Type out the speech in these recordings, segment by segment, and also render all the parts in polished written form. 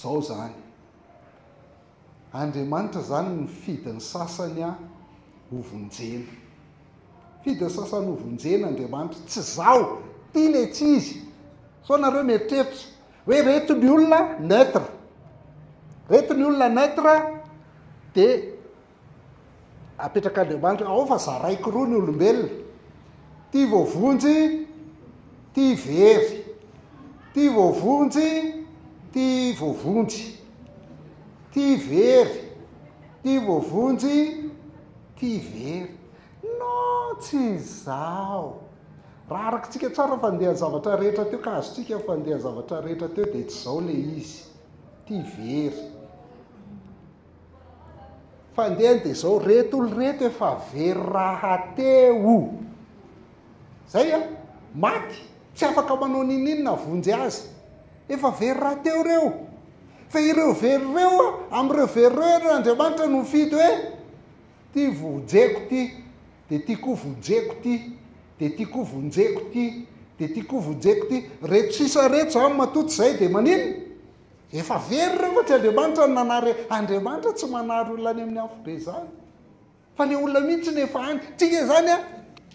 zao zany Andriamanitra zany nifidiny sasany hovonjena fidiny sasany hovonjena Andriamanitra tsy zao ty le tsy izy so nareo mieritreritra hoe reto ny olona neutre de apetraka Andriamanitra ao fa zaraiko roa ny olombelona ty voavonjy ty very ty voavonjy ty voavonjy ty very ty voavonjy ty very no tsy zao raha arakitsika tsara fandeha zavatra rehetra teo ka azotsika fandeha zavatra rehetra teo de tsy zao le izy ty very fandeha de zao reto olo reto efa very raha teo zay maty tsy afaka manao ninina vonjy azy efa very raha teo reo fa ireo very reo am'ireo very reo Andriamanitra no mifidy hoe ty vonjeko ty de ty koa vonjeko ty de ty koa vonjeko ty de ty koa vonjeko ty reto sisa reto zany matoto zay de manino efa very reo fa tsy Andriamanitra no nanary Andriamanitra tsy manary olona any amin'ny afo be zany fa le olona mihitsy nefa any tsika zany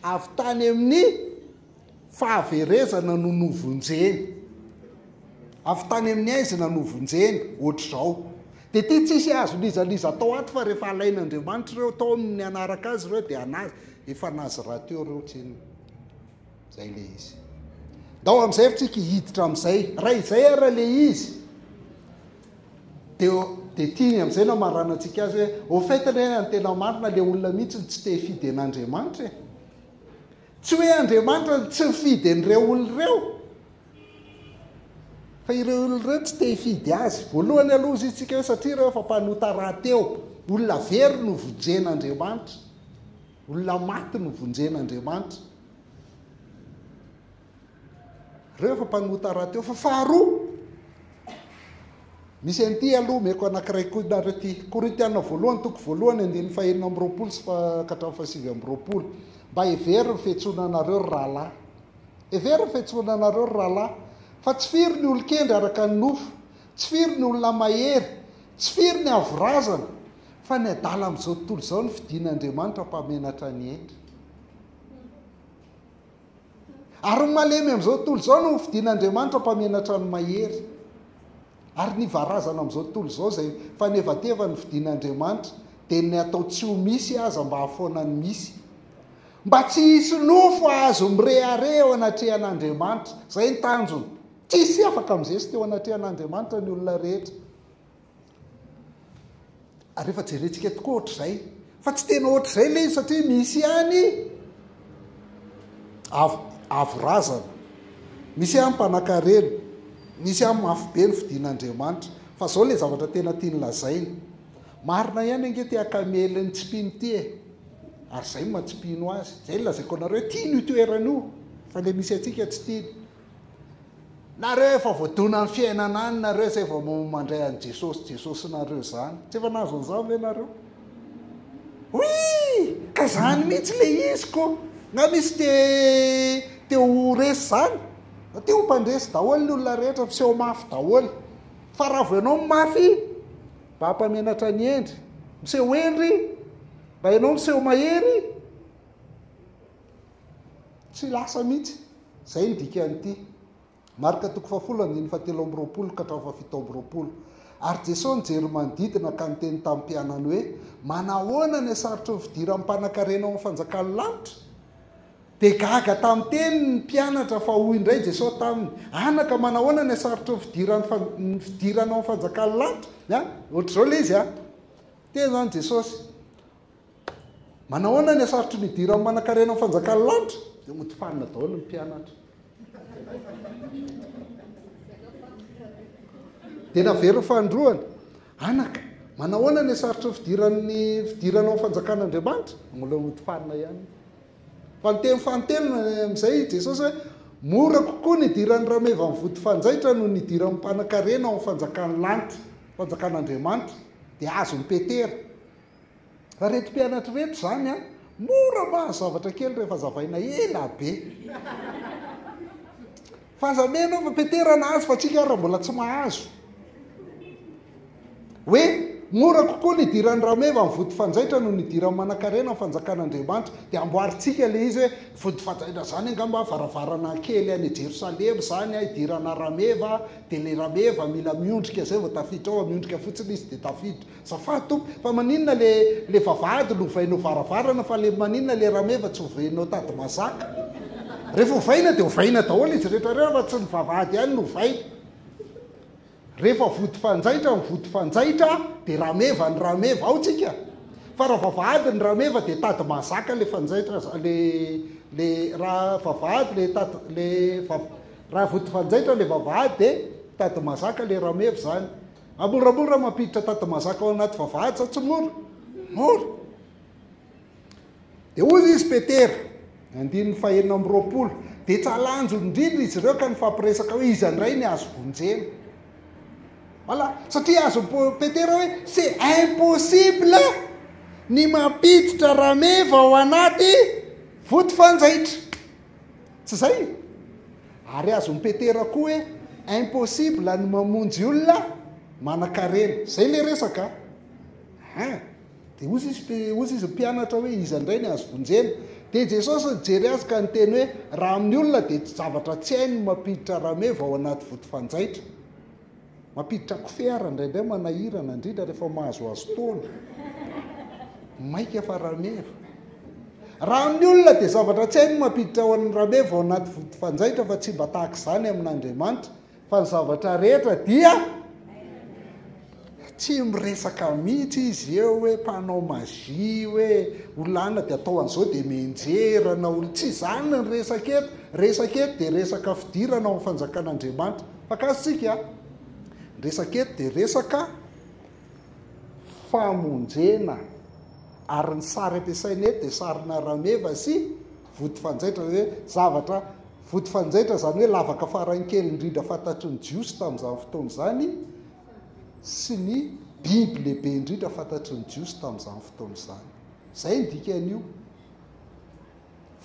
avy tany amin'ny fahaverezana no novonjeny avy tany amin'ny aizina novonjeny ohatr' zao de ty tsisy azo lizaliza tao ato fa rehefa alain'Andriamanitra reo tao amin'ny anaraka azy reo de anazy efa nazy raha teo reo tsiny zay le izy dao am'izay fitsika hiditra am'izay raha izay ara le izy de tiany am'izay na maranantsika azy hoe au fait re ny tena marina le olona mihitsy tsy te hifidy an'Andriamanitra tsy hoe Andriamanitra tsy mifidy an'ireo olo reo fa ireo olo reo tsy te hifidy azy voalohany aloha izy tsika hoe satria reo efa mpanota raha teo olona very no vonjen'Andriamanitra olona maty no vonjen'Andriamanitra reo efa mpanota raha teo fa faharoa misy an'ity aloha meko anankiray koa nareo ty Korintiana voalohany toko voalohany andiny fahenina amby roapolo sy kahatramin'ny fahasivy amby roapolo mba hevery ny fiantsonanareo rahalahy hevery ny fiantsonanareo rahalahy fa tsy firy ny olon-kendry araka ny nofo tsy firy ny olona mahery tsy firy ny avorazana fa ny adala amin'izao tontolo izao ny fidian'Andriamanitra mpamenatra ny endry ary ny malemy amin'izao tontolo izao no fidian'Andriamanitra mpamenatra ny mahery ary ny varazana amin'izao tontolo izao zay fanevateva ny fidian'Andriamanitra de ny atao tsy ho misy aza mba hafoana ny misy mba tsy hisy nofo azo mirehare eo anatrehan'Andriamanitra zay ny tanjony tsisy afaka am'izesy teo anatrehan'Andriamanitra ny olona rehetra ary efa jerentsika tokoa ohatr'izay fa tsy tena ohatr'izay le izy satria misy any avorazana misy any mpanan-karena misy any mafy be ny fidian'Andriamanitra fa zao le zavatra tena tiany lazaina marina ihany ange ty akameliny tsipino ty ary zay matsipino azy zay lazaiko anareo hoe tiany io toerana io fa le misy atsika tsy tiany nareo efa voadona ny fiainana any nareo zay vao mandray an' Jesosy nareo zany tsy efa nazo an'izany ve nareo oi ka zany mihitsy le iziko nga misy teo resy zany teo mpandresy daholo ny olona rehetra mpiseho mafy daholo fa raha vo ianao mafy mba hampamenatra ny endry miseho endry mba ianao miseho mahery tsy lasa mihitsy zay ny dika an'ity marika toko fafolo andiny fatelo amby roapolo ka hatramin'ny fafito amby roapolo ary Jesosy nijery manodidina ka niteny tamin'ny mpianany hoe manahoana ny sarotra ny fidira mmpanan-karena ao amin'ny fanjakany lanitra de gaga tamin'ny teny ny mpianatra fa hoy indray Jesosy taminy anaka manahoana ny sarotra ny fidirana ao amin'ny fanjakany lanitra ohatr'izao le izy teny zany Jesosy manahoana ny sarotra ny hidira mmpanan-karena ao amin'ny fanjakany lanitra de motifanina daholo ny mpianatra de navery fandroany anaka manahoana ny sarotra fidirana ao fanjakan'Andriamanitra mbola motifanina ihany fa nyteny fantelona am'izay Jesosy hoe mora kokoa ny idiran'ny rameva amin'ny vody fanjaitra no ny idiran'ny mpanan-karena ao amin'ny fanjakan'ny lanitra fanjakan'Andriamanitra de azo ny petera fa reto mpianatra reto zany mora mahazo zavatra kely rehefa zavaina ela be fa zamena fa petera na azy fa tsika raha mbola tsy mahazo hoe mora kokoa nidiran'ny rameva ny vody fanjaitra no nidiran'ny manan-karena ny fanjakan'Andriamanitra dia amboaritsika le izy hoe vody fanjaitra zany angamba varavarana kely any Jerosalema zany idirana rameva dia le rameva mila miondrika zay vao tafiditra ao miondrika fotsiny izy dia tafiditra zafady tompo fa maninona le vavahady lovainao varavarana fa le maninona le rameva tsy hovainao tady mazaka rehefa hovaina dia hovaina daholo izy rehetra fa tsy ny vavahady ihany no hovaina rehefa vody fanjaitra dia rameva ny rameva ao tsika fa raha vavahady ny rameva dia tady mazaka le fanjaitra le raha vavahady raha vody fanjaitra le vavahady dia tady mazaka le rameva zany amoramora mampiditra tady mazaka ao anaty vavahady sa tsy mora dia ozy izy Petera 9:20 dia tsalanjo indrindra izy ireo ka nifampiresaka hoe izy andray ny azo vonjena voilà satria azo Petera hoe c'est impossible ny mampiditra rameva ao anaty vody fanjaitra tsy zay ary azo Petera koa hoe impossible ny mamonjy olona manan-karena zay le resaka dia ozy izy mpianatra hoe izy andray ny azo vonjena dia Jesosy nijery azy ka niteny hoe raha amin'ny olona dia zavatra tsy hainy mampiditra rameva ao anaty vody fanjaitra mampiditra kofiara indraindray manahirana indrindra rehefa mahazoazo taona maika fa rameva raha amin'ny olona dia zavatra tsy hainy mampiditra ao amin'ny rameva ao anaty vody fanjaitra fa tsy mba tahaka izany amin'Andriamanitra fa ny zavatra rehetra dia tsy miresaka mihitsy izy eo hoe mpanao magia hoe olana dia atao an'izao dia menjerana olo tsy izany ny resaka eto dia resaka fidirana ao amin'ny fanjakan'Andriamanitra fa kasitsika resaka eto dia resaka famonjena ary ny sary ampiasaina eto dia sarina rameva sy vody fanjaitra hoe zavatra vody fanjaitra zany hoe lavaka farankely indrindra fantatry ny jiosy tamin'izany fotoana zany sy ny biby lehibe indrindra fantatry ny jiosy tamin'izany fotoana izany zay ndikan'io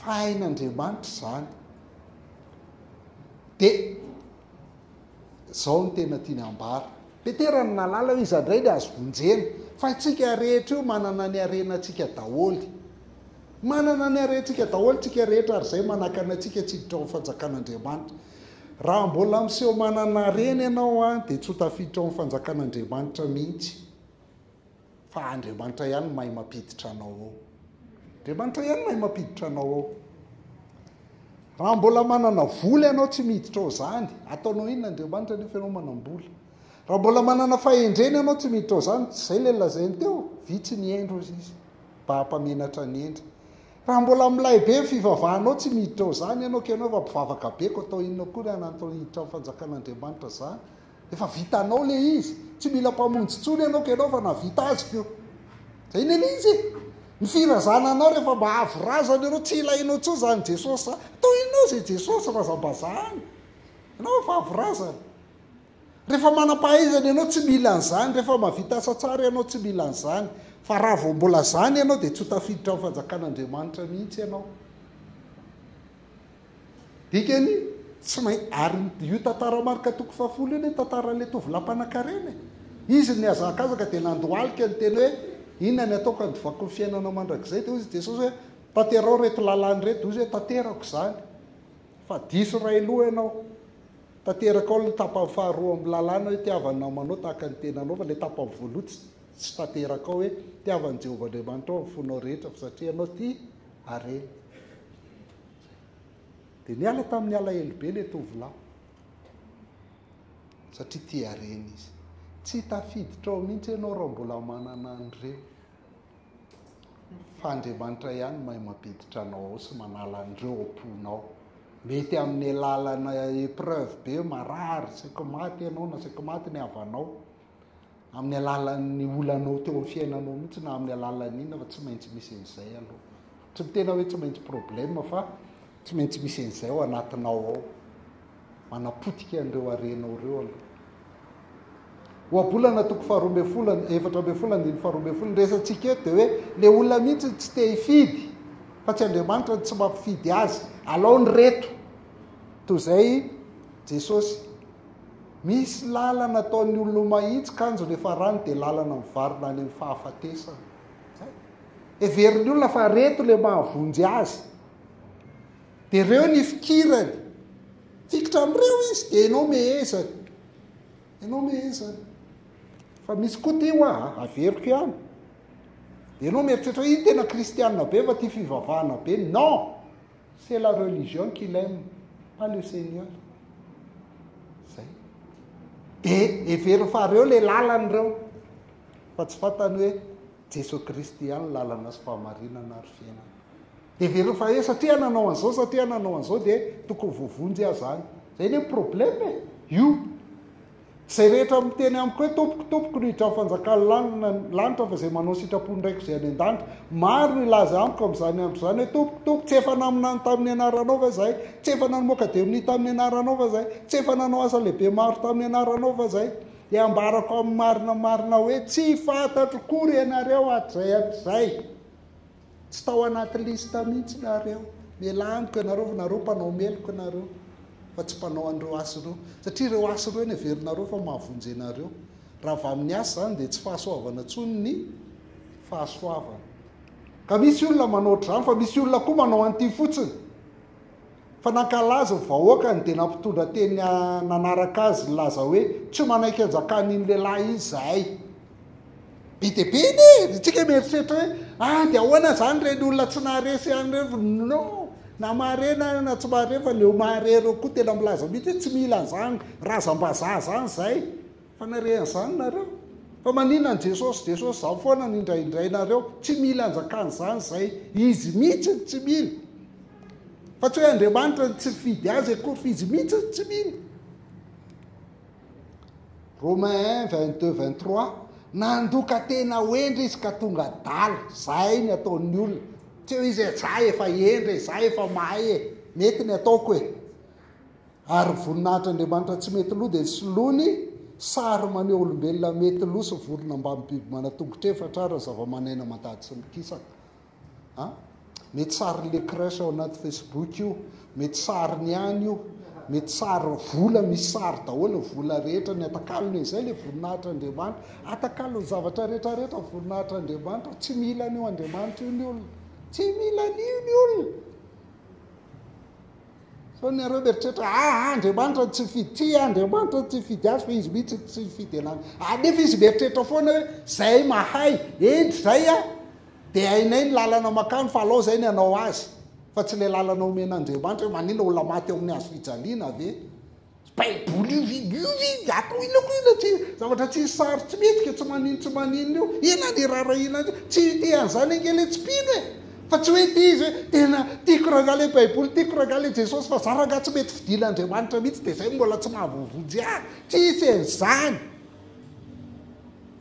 fa hain'Andriamanitra zany dia zao ny tena tiany ambara Petera ny nalala izy andray ny azo vonjena fa tsika rehetra io manana ny arenantsika daholy manana ny arentsika daholy tsika rehetra ary zay manakana atsika tsiditra ao fanjakan'Andriamanitra raha mbola miseho manana arena ianao dia tsy ho tafiditra ao fanjakan'Andriamanitra mihitsy fa Andriamanitra ihany mahay mampiditra anao ao Andriamanitra ihany mahay mampiditra anao ao raha mbola manana vola ianao tsy miditra ao zany ataonao inona Andriamanitra nefa ianao manam-bola raha mbola manana fahendrena ianao tsy miditra ao zany zay le lazainy teo vitsy ny endro izy mba hampamenatra ny endry raha mbola milay be fivavahanao tsy miditra ao zany ianao ka ianao efa mpivavaka be ko atao inona koa ry anatao hiditra amin'ny fanjakan'Andriamanitra zany efa vitanao le izy tsy mila mpamonjy tsony ianao ka ianao fa navita azy keo zay ne izy ny firazananao rehefa mba avorazana ianao tsy ilainao tso zany Jesosy atao inao zay Jesosy razam-bazahany ianao efa avorazana rehefa manam-pahaizana ianao tsy mila an'izany rehefa mavita asa tsara ianao tsy mila an'izany fa raha vao mbola zany ianao dia tsy ho tafiditra amin'ny fanjakan'Andriamanitra mihitsy ianao dikany tsy mahay ary io tantara marika toko 10 iny tantaran'ilay tovolahy-panan-karena izy ny azakazaka dia nandohalika ny teny hoe inona ny ataoko andovako ny fiainana mandrakizay dia ozy Jesosy hoe tanterao reto lalany reto ozy hoe tanterako zany fa diso ray loha ianao tanteraka ao le tapany faharoa amin'ny lalàna hoe tiavany namanao tahaka ny tenanao fa le tapany voaloha tsy tanteraka ao hoe tiavany Jehovah Andriamanitra ao amin'ny fonao rehetra fa satria ianao tia arena dia niala tamin'ny alahelo be le tovolahy satria tia arena izy tsy tafiditra ao mihitsy ianao raha mbola manana an'ireo fa Andriamanitra ihany mahay mampiditra anao ao sy manala an'ireo amponao mety amin'ny alalana épreuve be marary saiko maty ianao na saiko maty ny havanao amin'ny alalan'ny olanao teo amin'ny fiainanao mihitsy na amin'ny alalan'inona fa tsy maintsy misy an'izay aloha tsy mitena hoe tsy maintsy problème fa tsy maintsy misy an'izay ao anatinao ao manapotika an'ireo arenao ireo aloha oabolana toko 12 resantsika eto dia hoe le olona mihitsy tsy te hifidy fa tsy Andriamanitra tsy mampifidy azy alao ny reto toy izay Jesosy misy lalana ataon'ny olona mahitsy kanjo rehefa rano dia lalana mivarina any amin'ny fahafatesana. Everiny olona fa reto le mahavonjy azy. Dia ireo ny fikirany. Fikitra amin'ireo izy dia ianao mehezany. Ianao mehezany. Fa misy koa ty ho averiko ihany. Dia ianao mieritreritra iny tena kristianina be fa ty fivavahana be. Non! C'est la religion qu'il aime, pas le Seigneur. Dia everiny fa reo le lalan'ireo. Fa tsy fantany hoe Jesosy Kristy ihany lalana sy fahamarinana ary fiainana. Dia everiny fa satria nanao an'izao dia tokony voavonjy azy zany. Zay ny problème io. Zay rehetra miteny amiko hoe tompoko ny hidra fanjakana lanitra fa izay manao sitrapony raiko izay any an-danitra. Maro ny laza amiko amin'izany andro izany hoe tompoko tsy efa naminany tamin'ny anaranao fa izay, tsy efa namoaka demony tamin'ny anaranao fa izay, tsy efa nanao asa lehibe maro tamin'ny anaranao fa izay. Dia ambarako amin'ny marina hoe tsy fantatro kory ianareo hatrizay. Tsy tao anaty lista mihitsy nareo. Mialaniko ianareo fa nareo mpanao meloko ianareo. Fa tsy mpanao an'ireo asyreo. Satria ireo asyreo ny averinareo fa mahavonjy anareo. Raha avy amin'ny asa zany dia tsy fahasoavana tsony ny fahasoavana. Ka misy olona manao ohatr'izany fa misy olona koa manao an'ity fotsiny. Fa nankalaza vahoaka dia nampitondra teny nanaraka azy laza hoe tsy manaiky anjakan'iny lehilahy izy zahay. Be dia be ne, tsika mieritreritra hoe dia ahoana zany ireny olona tsy naharesy an'ireo. No! Na maharena na tsy mahare fa leo maharereo koa tena milaza mihitsy hoe tsy mila an'izany razam-bazaha zany zay. Fa narehan'izany nareo. Fa maninona ny Jesosy zao foana ny indraindrainareo tsy mila anjakan'izany zay. Izy mihitsy tsy mila. Fa tsy hoe Andriamanitra tsy fidy azy akory fa izy mihitsy tsy mila. Romains 1:22-23 nandoka tena hoendry izy ka tonga dala. Zay ny ataon'ny olona. Tsy hoe izy zay efa endry, zay efa mahay mety ny ataoko e. Ary voninahitr'Andriamanitra tsy mety loha dia solony sary maneho olombelona mety loha sy vorona mba biby manatongotra efatra ary zava-maneno mandady sy mikisaka. Mety sary le crèche ao anaty Facebook io, mety sary ny any io, mety sary vola, misy sary daholo vola rehetra ny atakalony izay le voninahitr'Andriamanitra. Atakalony zavatra rehetrarehetra voninahitr'Andriamanitra. Tsy mila an'io Andriamanitra io ny olona. Tsy mila an'io ny olona. So nareo mieritreritra Andriamanitra tsy fidy, Andriamanitra tsy fidy azy fa izy mihitsy tsy fidy anany. Nefa izy mieritreritra foana hoe zay mahay, endry zay dia hainay ny lalana makany fa alao zay ny anao azy. Fa tsy le lalana omen'Andriamanitra hoe manina olona maty ao amin'ny hazo fijaliana ve. Baiboly io vidy ato ilako tsy zavatra tsy sary tsy metrika tsy maninona io. Ina ny rarahina tsy te an'izany angely tsy pino e. Fa tsy hoe ty izy hoe tena tiako rangale Baiboly, tiako rangale Jesosy fa za ranga tsy mety fidin'Andriamanitra mihitsy dia zay mbola tsy mahavonjy tsisy an'izany.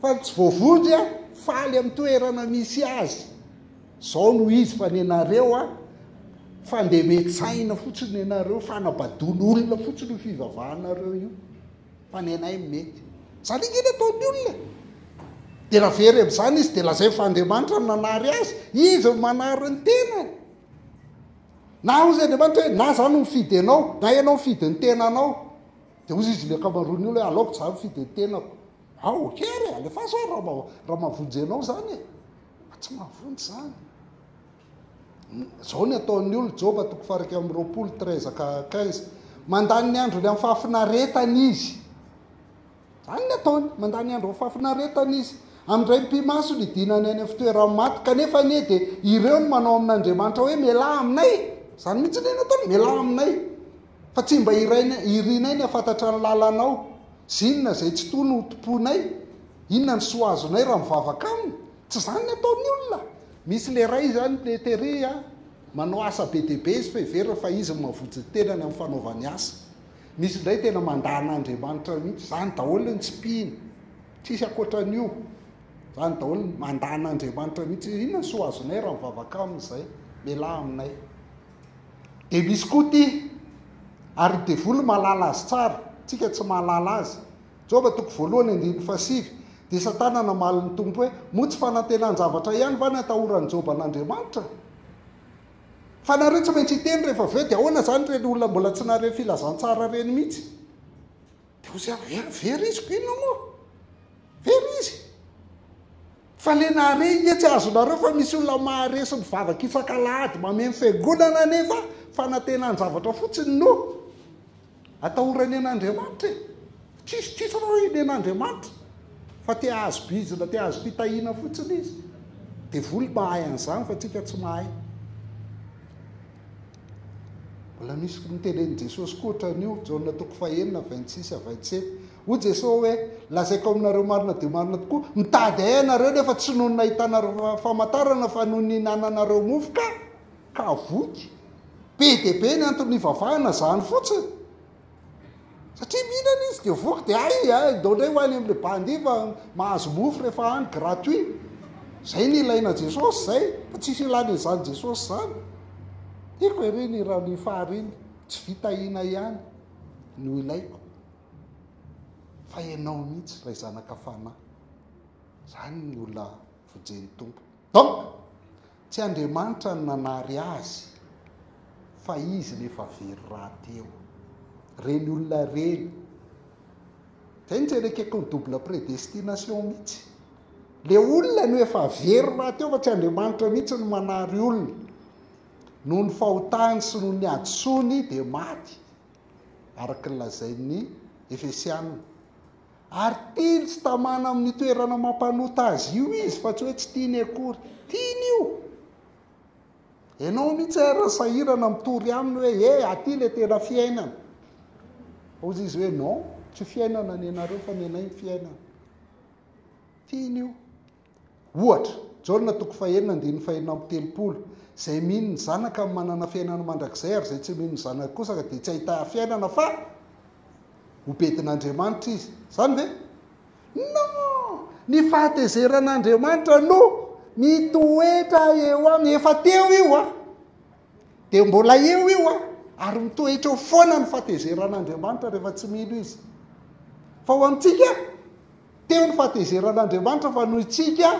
Fa tsy voavonjy faly amin'ny toerana misy azy. Zao no izy fa nenareo fa ndeha metsaina fotsiny ianareo, fanabadony olona fotsiny fivavahanareo io. Fa nenay mety. Zany ingeny ataon'ny olona. Dia raha very amin'izany izy dia lazay fa Andriamanitra nanary azy, izy manary ny tenany. Na ozy Andriamanitra hoe na zany mifidy anao, na ianao mifidy ny tenanao. Dia ozy izy le akamarony olona hoe alaoko za mifidy ny tenako. Kery, alefaso raha mahavonjy anao zany e. Tsy mahavonjy zany. Zao ny ataon'ny olona Joba 2:13-15 mandany ny androny amin'ny fahafinaretana izy. Zany ny ataony, mandany ny andro amin'ny fahafinaretana izy. Amin'indray mpimaso ny dinany any amin'ny fitoerany maty kanefa nie dia ireo no manao amin'Andriamanitra hoe mialahy aminay. Zany mihitsy ny ataony, mialahy aminay. Fa tsy mba irinay ny afantatra ny lalanao. Zinona zay tsy toy no tomponay, inona ny soa azonay raha mivavaka aminy. Tsy zany ny ataon'ny olona. Misy le ray zany le tery manao asa be dia be izy fa everina fa izy mahavonjy tenany amin'ny fanaovany asa. Misy indray tena mandan'Andriamanitra mihitsy, zany daholo ny tsy pihina. Tsisy ankoatran'io. Zany daholo mandan'Andriamanitra mihitsy, inona ny soa azonay raha mivavaka amin'izay, mialahy aminay. Dia misy koa ty ary ny devolo mahalala azy tsara. Tsika tsy mahalala azy. Joba 2:1-7 dia Satana namaly ny tompo hoe moa tsy fanantenan-javatra ihany va ny atahorany Joba n'Andriamanitra. Fa nareo tsy maintsy hiteny rehefa avy eo dia ahoana zany ireny olona mbola tsy nahare filazantsara reny mihitsy. de ho zay very izy ko inona moa very izy fa le nare igny tsy azonareo fa misy olona maharesy mivavaka isan-kalahady mameno fiangonana nefa fanatenany zavatra fotsiny no atahorany an'Andriamanitra tsisy rao iny an'Andriamanitra fa te azo bizina te azo fitahiana fotsiny izy de voly mahay an'izany fa tsika tsy mahay. Mbola misy nitenen'i Jesosy koa ohatran'io Jaona 4:26-27 ho Jesosy hoe lazaiko aminareo marina dia marina tokoa mitady ahy ianareo nefa tsy noho ny nahitanareo famantarana fa noho ny nananareo mofo ka voky be dia be ny antony ivavahana zany fotsiny satria mihinana izy dia voky dia ay daondray ho any amin'ilay bandiva mahazo mofo rehefa any gratuit zay ny ilaina Jesosy zay fa tsisy ilana izany Jesosy zany tiako hoe ny raha ny fariny tsy vitahina ihany no ilaiko fa ianao mihitsy ray zanaka fanahy zany ny olona vojen'ny tompo donc tsy Andriamanitra ny nanary azy fa izy nefa very rahateo reny olona reny zay ny tserekeko ny double prédestination mihitsy le olona no efa very rahateo fa tsy Andriamanitra mihitsy ny manary olona noho ny fahotany sy noho ny adisony dia maty araka ny lazain'ny Efesianina ary tiany tsy tamana amin'ny toerana mampanota azy io izy fa tsy hoe tsy tiany akory tiany io ianao mihitsy raha sahirana mitory aminy hoe aty le tena fiainana ozy izy hoe non tsy fiainana ny anareo fa ny anay ny fiainana tiany io ohatra Jaona 4:9-10 zay mino ny zanaka manana fiainana mandrakizay ary zay tsy mino ny zanaka kosa dia tsy ahita fiainana fa ho betin'Andriamanitra izy zany ve no ny fahatezeran'Andriamanitra no mitoetra eo aminy efa teo io dia mbola eo io ary mitoetra eo foana ny fahatezeran'Andriamanitra rehefa tsy mino izy fa ho antsika teo ny fahatezeran'Andriamanitra fa noho itsika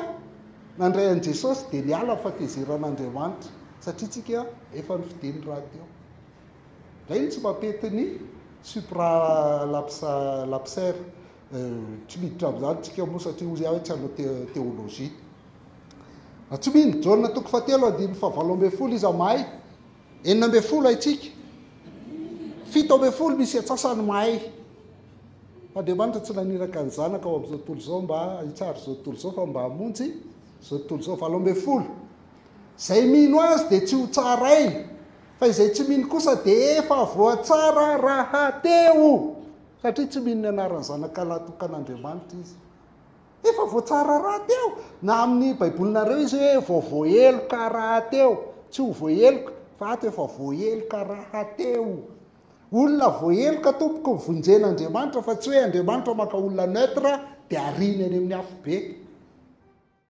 nandray an' Jesosy dia niala fahatezeran'Andriamanitra satria tsika efa nividiny raha teo zay ny tsy mampetiny supralapsaire tsy miditra amin'izany tsika moa satria ozy aho hoe tsy hanao teolojia tsy mino Jaona 3:7-9 izy mahay 9 aitsika 7 misy atsasany mahay Andriamanitra tsy naniraka ny zanaka ao amin'izao tontolo izao mba hitsara izao tontolo izao fa mba hamonjy izao tontolo izao 7 zay mino azy dia tsy ho tsarainy fa izay tsy mino kosa dia efa voatsara rahateo satria tsy mino ny anaran'ny zanaka lahatokan'Andriamanitra izy efa voatsara rahateo na amin'ny baibolinareo izy hoe voavoaheloka rahateo tsy ho voaheloka fa ato efa voaheloka rahateo olona voaheloka tompoko mivonjen'Andriamanitra fa tsy hoe Andriamanitra maka olona neutre dia ariny any amin'ny afo be